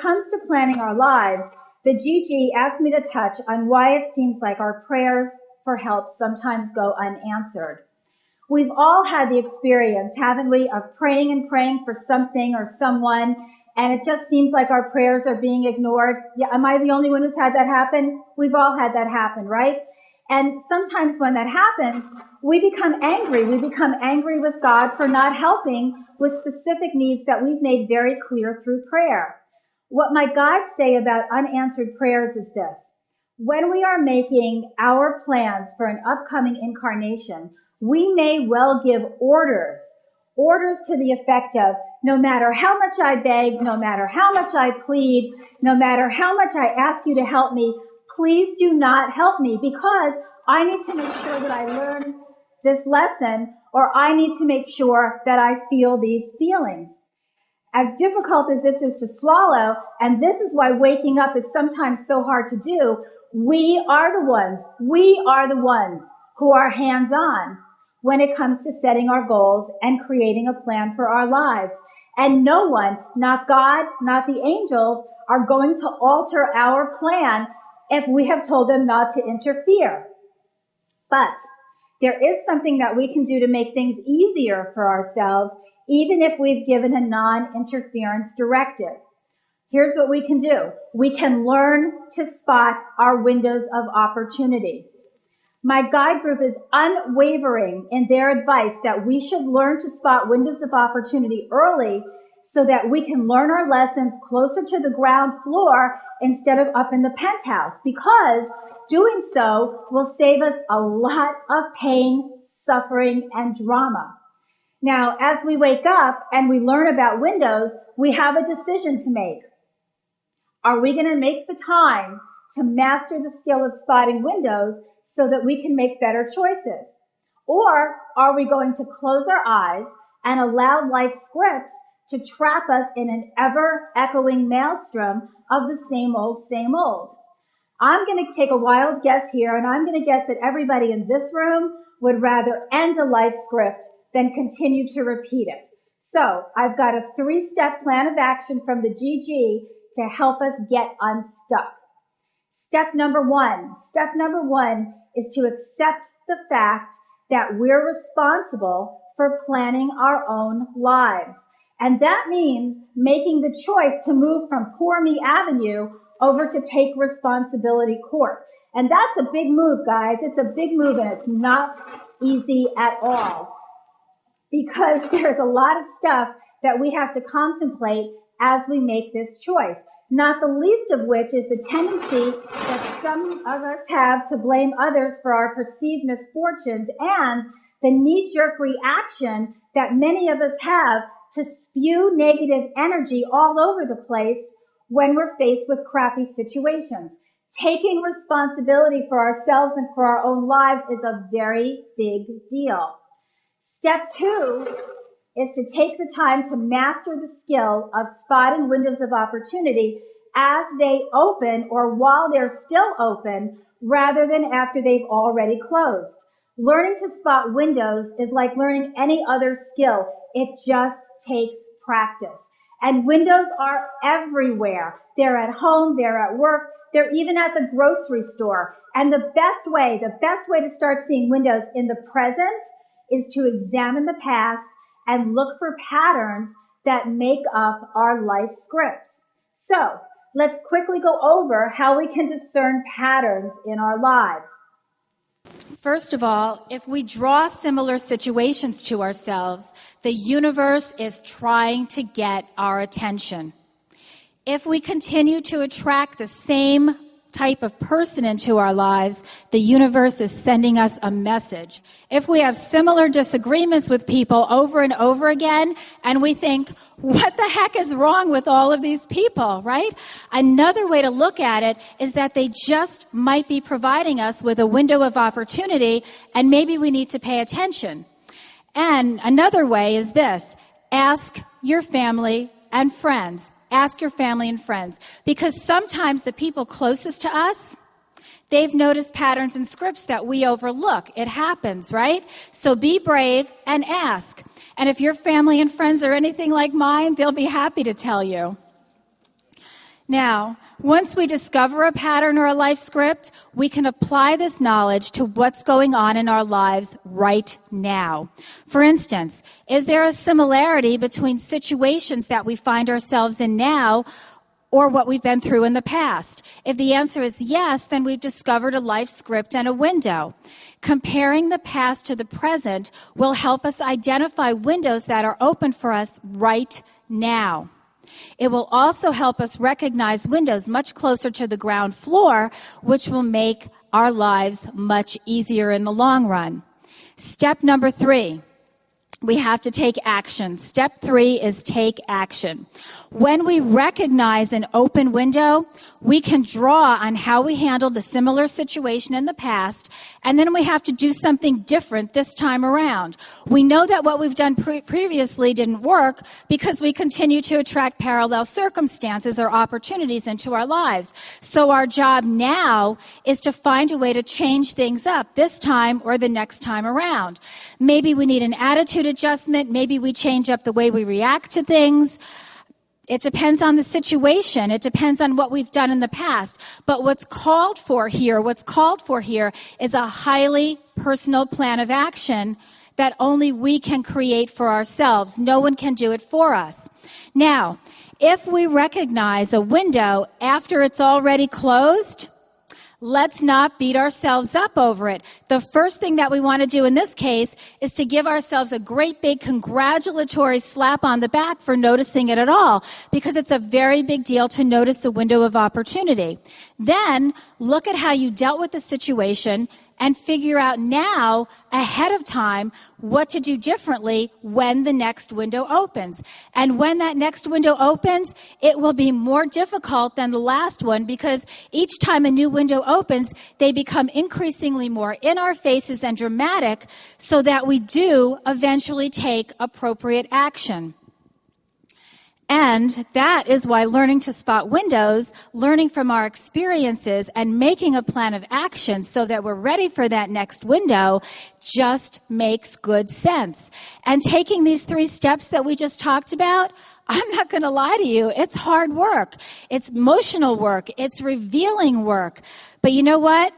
comes to planning our lives, the GG asked me to touch on why it seems like our prayers for help sometimes go unanswered. We've all had the experience, haven't we, of praying and praying for something or someone, and it just seems like our prayers are being ignored. Yeah, am I the only one who's had that happen? We've all had that happen, right? And sometimes when that happens, we become angry. We become angry with God for not helping with specific needs that we've made very clear through prayer. What my guides say about unanswered prayers is this. When we are making our plans for an upcoming incarnation, we may well give orders to the effect of, no matter how much I beg, no matter how much I plead, no matter how much I ask you to help me, please do not help me, because I need to make sure that I learn this lesson, or I need to make sure that I feel these feelings. As difficult as this is to swallow, and this is why waking up is sometimes so hard to do, we are the ones who are hands-on when it comes to setting our goals and creating a plan for our lives. And no one, not God, not the angels, are going to alter our plan if we have told them not to interfere. But there is something that we can do to make things easier for ourselves, even if we've given a non-interference directive. Here's what we can do. We can learn to spot our windows of opportunity. My guide group is unwavering in their advice that we should learn to spot windows of opportunity early so that we can learn our lessons closer to the ground floor instead of up in the penthouse, because doing so will save us a lot of pain, suffering, and drama. Now, as we wake up and we learn about windows, we have a decision to make. Are we going to make the time to master the skill of spotting windows so that we can make better choices? Or are we going to close our eyes and allow life scripts to trap us in an ever-echoing maelstrom of the same old, same old? I'm going to take a wild guess here, and I'm going to guess that everybody in this room would rather end a life script than continue to repeat it. So I've got a 3-step plan of action from the GG to help us get unstuck. Step number one is to accept the fact that we're responsible for planning our own lives. And that means making the choice to move from Poor Me Avenue over to Take Responsibility Court. And that's a big move, guys. It's a big move, and it's not easy at all, because there's a lot of stuff that we have to contemplate as we make this choice, not the least of which is the tendency that some of us have to blame others for our perceived misfortunes, and the knee-jerk reaction that many of us have to spew negative energy all over the place when we're faced with crappy situations. Taking responsibility for ourselves and for our own lives is a very big deal. Step 2 is to take the time to master the skill of spotting windows of opportunity as they open or while they're still open, rather than after they've already closed. Learning to spot windows is like learning any other skill. It just takes practice. And windows are everywhere. They're at home, they're at work, they're even at the grocery store. And the best way to start seeing windows in the present is to examine the past and look for patterns that make up our life scripts. So let's quickly go over how we can discern patterns in our lives. First of all, if we draw similar situations to ourselves, the universe is trying to get our attention. If we continue to attract the same type of person into our lives, the universe is sending us a message. If we have similar disagreements with people over and over again, and we think, what the heck is wrong with all of these people, right? Another way to look at it is that they just might be providing us with a window of opportunity, and maybe we need to pay attention. And another way is this: ask your family and friends. Ask your family and friends, because sometimes the people closest to us, they've noticed patterns and scripts that we overlook. It happens, right? So be brave and ask. And if your family and friends are anything like mine, they'll be happy to tell you. Now, once we discover a pattern or a life script, we can apply this knowledge to what's going on in our lives right now. For instance, is there a similarity between situations that we find ourselves in now or what we've been through in the past? If the answer is yes, then we've discovered a life script and a window. Comparing the past to the present will help us identify windows that are open for us right now. It will also help us recognize windows much closer to the ground floor, which will make our lives much easier in the long run. Step number 3. We have to take action. Step 3 is take action. When we recognize an open window, we can draw on how we handled a similar situation in the past, and then we have to do something different this time around. We know that what we've done previously didn't work because we continue to attract parallel circumstances or opportunities into our lives. So our job now is to find a way to change things up this time or the next time around. Maybe we need an attitude adjustment. Maybe we change up the way we react to things. It depends on the situation. It depends on what we've done in the past. But what's called for here is a highly personal plan of action that only we can create for ourselves. No one can do it for us. Now, if we recognize a window after it's already closed, let's not beat ourselves up over it. The first thing that we want to do in this case is to give ourselves a great big congratulatory slap on the back for noticing it at all, because it's a very big deal to notice a window of opportunity. Then look at how you dealt with the situation and figure out now, ahead of time, what to do differently when the next window opens. And when that next window opens, it will be more difficult than the last one, because each time a new window opens, they become increasingly more in our faces and dramatic, so that we do eventually take appropriate action. And that is why learning to spot windows, learning from our experiences, and making a plan of action so that we're ready for that next window just makes good sense. And taking these 3 steps that we just talked about, I'm not going to lie to you, it's hard work. It's emotional work. It's revealing work. But you know what?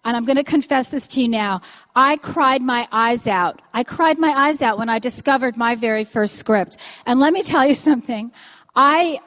And I'm going to confess this to you now. I cried my eyes out. I cried my eyes out when I discovered my very first script. And let me tell you something. I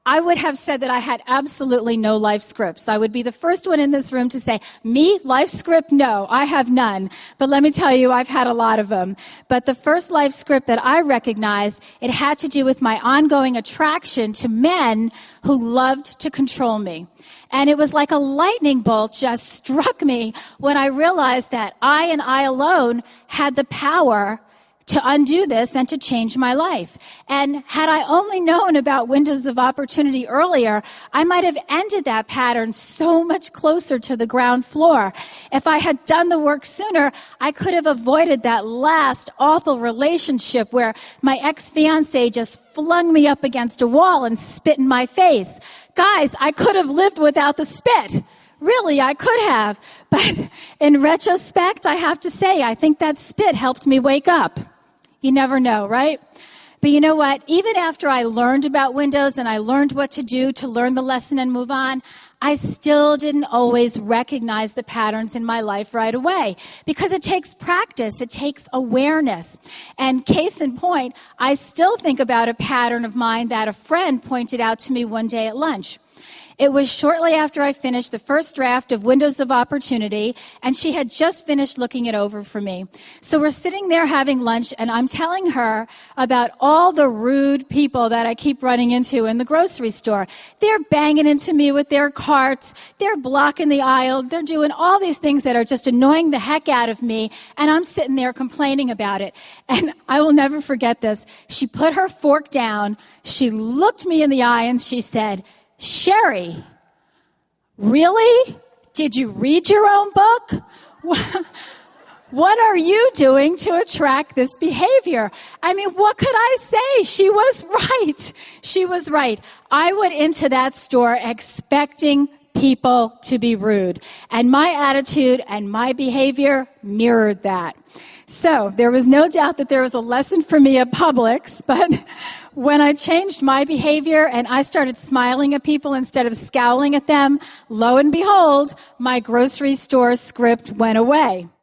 would have said that I had absolutely no life scripts. I would be the first one in this room to say, me, life script? No, I have none. But let me tell you, I've had a lot of them. But the first life script that I recognized, it had to do with my ongoing attraction to men who loved to control me. And it was like a lightning bolt just struck me when I realized that I and I alone had the power to undo this and to change my life. And had I only known about windows of opportunity earlier, I might have ended that pattern so much closer to the ground floor. If I had done the work sooner, I could have avoided that last awful relationship where my ex-fiancé just flung me up against a wall and spit in my face. Guys, I could have lived without the spit. Really, I could have. But in retrospect, I have to say, I think that spit helped me wake up. You never know, right? But you know what? Even after I learned about windows and I learned what to do to learn the lesson and move on, I still didn't always recognize the patterns in my life right away, because it takes practice. It takes awareness. And case in point, I still think about a pattern of mine that a friend pointed out to me one day at lunch. It was shortly after I finished the first draft of Windows of Opportunity, and she had just finished looking it over for me. So we're sitting there having lunch, and I'm telling her about all the rude people that I keep running into in the grocery store. They're banging into me with their carts. They're blocking the aisle. They're doing all these things that are just annoying the heck out of me, and I'm sitting there complaining about it. And I will never forget this. She put her fork down. She looked me in the eye, and she said, "Sherri, really? Did you read your own book? What are you doing to attract this behavior?" I mean, what could I say? She was right. She was right. I went into that store expecting people to be rude. And my attitude and my behavior mirrored that. So there was no doubt that there was a lesson for me at Publix, but when I changed my behavior and I started smiling at people instead of scowling at them, lo and behold, my grocery store script went away.